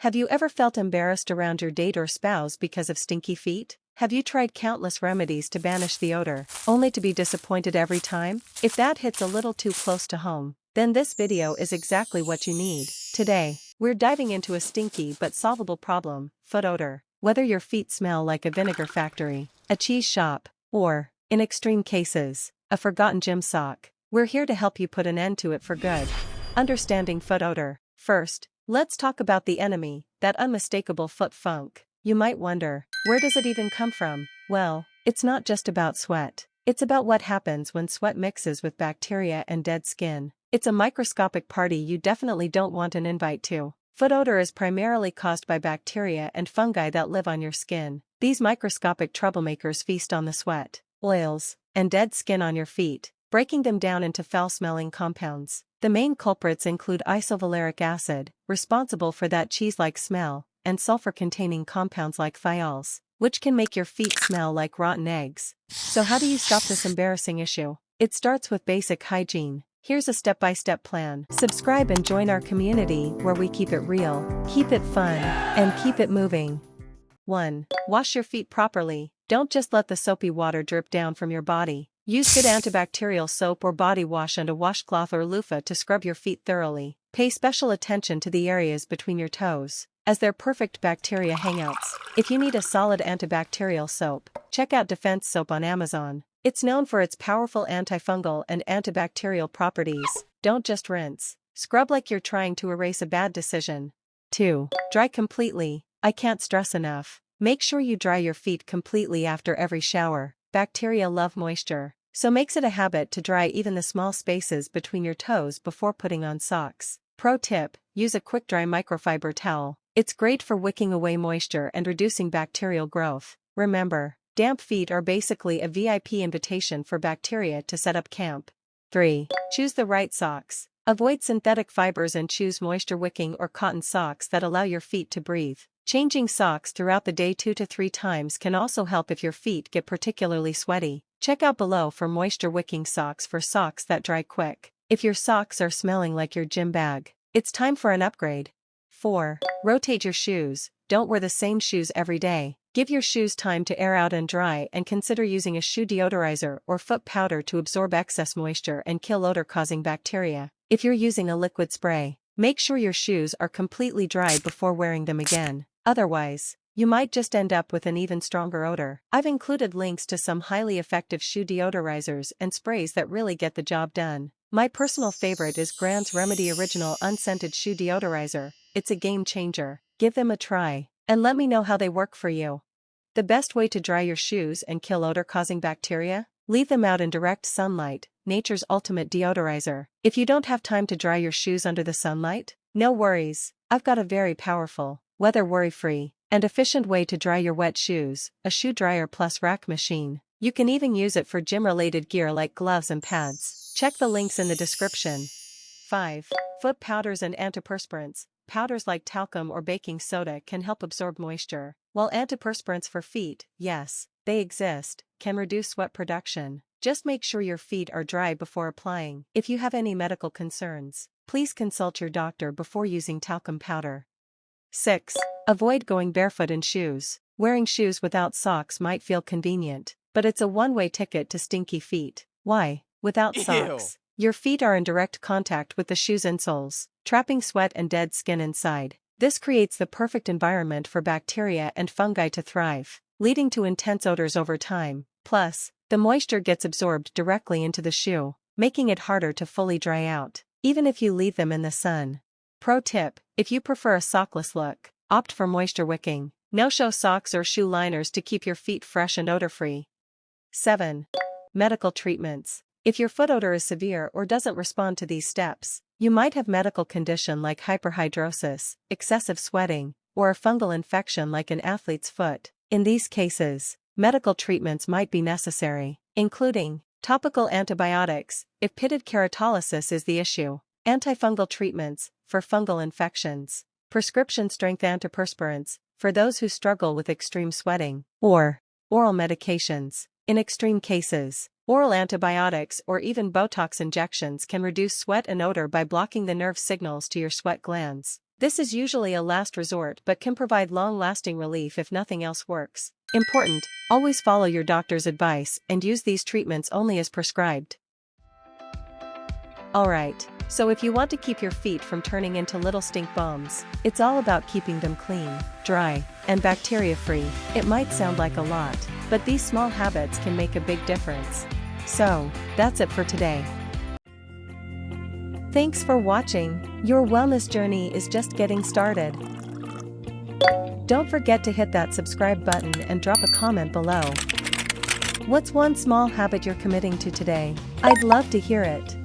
Have you ever felt embarrassed around your date or spouse because of stinky feet? Have you tried countless remedies to banish the odor, only to be disappointed every time? If that hits a little too close to home, then this video is exactly what you need. Today, we're diving into a stinky but solvable problem: foot odor. Whether your feet smell like a vinegar factory, a cheese shop, or, in extreme cases, a forgotten gym sock, we're here to help you put an end to it for good. Understanding foot odor. First, let's talk about the enemy, that unmistakable foot funk. You might wonder, where does it even come from? Well, it's not just about sweat. It's about what happens when sweat mixes with bacteria and dead skin. It's a microscopic party you definitely don't want an invite to. Foot odor is primarily caused by bacteria and fungi that live on your skin. These microscopic troublemakers feast on the sweat, oils, and dead skin on your feet, breaking them down into foul-smelling compounds. The main culprits include isovaleric acid, responsible for that cheese-like smell, and sulfur-containing compounds like thiols, which can make your feet smell like rotten eggs. So how do you stop this embarrassing issue? It starts with basic hygiene. Here's a step-by-step plan. Subscribe and join our community where we keep it real, keep it fun, and keep it moving. 1. Wash your feet properly. Don't just let the soapy water drip down from your body. Use good antibacterial soap or body wash and a washcloth or loofah to scrub your feet thoroughly. Pay special attention to the areas between your toes, as they're perfect bacteria hangouts. If you need a solid antibacterial soap, check out Defense Soap on Amazon. It's known for its powerful antifungal and antibacterial properties. Don't just rinse. Scrub like you're trying to erase a bad decision. 2. Dry completely. I can't stress enough. Make sure you dry your feet completely after every shower. Bacteria love moisture, so makes it a habit to dry even the small spaces between your toes before putting on socks. Pro tip: use a quick-dry microfiber towel. It's great for wicking away moisture and reducing bacterial growth. Remember, damp feet are basically a VIP invitation for bacteria to set up camp. 3. Choose the right socks. Avoid synthetic fibers and choose moisture-wicking or cotton socks that allow your feet to breathe. Changing socks throughout the day 2 to 3 times can also help if your feet get particularly sweaty. Check out below for moisture-wicking socks for socks that dry quick. If your socks are smelling like your gym bag, it's time for an upgrade. 4. Rotate your shoes. Don't wear the same shoes every day. Give your shoes time to air out and dry, and consider using a shoe deodorizer or foot powder to absorb excess moisture and kill odor-causing bacteria. If you're using a liquid spray, make sure your shoes are completely dry before wearing them again. Otherwise, you might just end up with an even stronger odor. I've included links to some highly effective shoe deodorizers and sprays that really get the job done. My personal favorite is Grand's Remedy Original Unscented Shoe Deodorizer. It's a game changer. Give them a try, and let me know how they work for you. The best way to dry your shoes and kill odor-causing bacteria? Leave them out in direct sunlight, nature's ultimate deodorizer. If you don't have time to dry your shoes under the sunlight, no worries. I've got a very powerful, weather worry-free, and efficient way to dry your wet shoes: a shoe dryer plus rack machine. You can even use it for gym-related gear like gloves and pads. Check the links in the description. 5. Foot powders and antiperspirants. Powders like talcum or baking soda can help absorb moisture, while antiperspirants for feet, yes, they exist, can reduce sweat production. Just make sure your feet are dry before applying. If you have any medical concerns, please consult your doctor before using talcum powder. 6. Avoid going barefoot in shoes. Wearing shoes without socks might feel convenient, but it's a one-way ticket to stinky feet. Why? Without socks, your feet are in direct contact with the shoe's insoles, trapping sweat and dead skin inside. This creates the perfect environment for bacteria and fungi to thrive, leading to intense odors over time. Plus, the moisture gets absorbed directly into the shoe, making it harder to fully dry out, even if you leave them in the sun. Pro tip: if you prefer a sockless look, opt for moisture wicking. No-show socks or shoe liners to keep your feet fresh and odor-free. 7. Medical treatments. If your foot odor is severe or doesn't respond to these steps, you might have medical condition like hyperhidrosis, excessive sweating, or a fungal infection like an athlete's foot. In these cases, medical treatments might be necessary, including topical antibiotics, if pitted keratolysis is the issue, antifungal treatments, for fungal infections, prescription-strength antiperspirants, for those who struggle with extreme sweating, or oral medications. In extreme cases, oral antibiotics or even Botox injections can reduce sweat and odor by blocking the nerve signals to your sweat glands. This is usually a last resort but can provide long-lasting relief if nothing else works. Important: always follow your doctor's advice and use these treatments only as prescribed. Alright, so if you want to keep your feet from turning into little stink bombs, it's all about keeping them clean, dry, and bacteria-free. It might sound like a lot, but these small habits can make a big difference. So, that's it for today. Thanks for watching. Your wellness journey is just getting started. Don't forget to hit that subscribe button and drop a comment below. What's one small habit you're committing to today? I'd love to hear it.